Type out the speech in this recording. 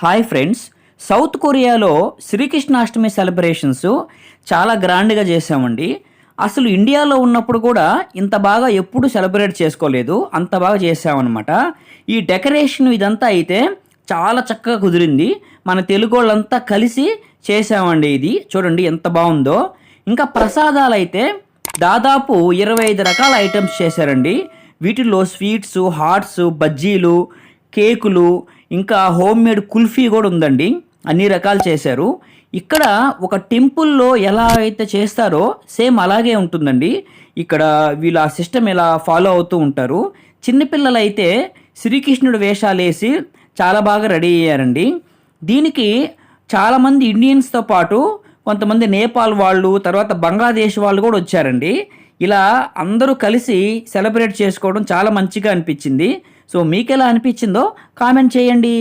Hi friends, south కొరియాలో Sri Krishnashtami celebrations చాలా గ్రాండ్గా చేసామండి. అసలు ఇండియాలో ఉన్నప్పుడు కూడా ఇంత బాగా ఎప్పుడు సెలబ్రేట్ చేసుకోలేదు, అంత బాగా చేసామన్నమాట. ఈ డెకరేషన్ ఇదంతా అయితే చాలా చక్కగా కుదిరింది. మన తెలుగు వాళ్ళంతా కలిసి చేసామండి. ఇది చూడండి ఎంత బాగుందో. ఇంకా ప్రసాదాలు అయితే దాదాపు 25 రకాల ఐటమ్స్ చేశారండి. వీటిల్లో స్వీట్స్, హాట్స్, బజ్జీలు, కేకులు, ఇంకా హోమ్ మేడ్ కుల్ఫీ కూడా ఉందండి. అన్ని రకాలు చేశారు. ఇక్కడ ఒక టెంపుల్లో ఎలా అయితే చేస్తారో సేమ్ అలాగే ఉంటుందండి. ఇక్కడ వీళ్ళ సిస్టమ్ ఇలా ఫాలో అవుతూ ఉంటారు. చిన్నపిల్లలు అయితే శ్రీకృష్ణుడు వేషాలు వేసి చాలా బాగా రెడీ అయ్యారండి. దీనికి చాలామంది ఇండియన్స్తో పాటు కొంతమంది నేపాల్ వాళ్ళు, తర్వాత బంగ్లాదేశ్ వాళ్ళు కూడా వచ్చారండి. ఇలా అందరూ కలిసి సెలబ్రేట్ చేసుకోవడం చాలా మంచిగా అనిపించింది. సో మీకు ఎలా అనిపించిందో కామెంట్ చేయండి.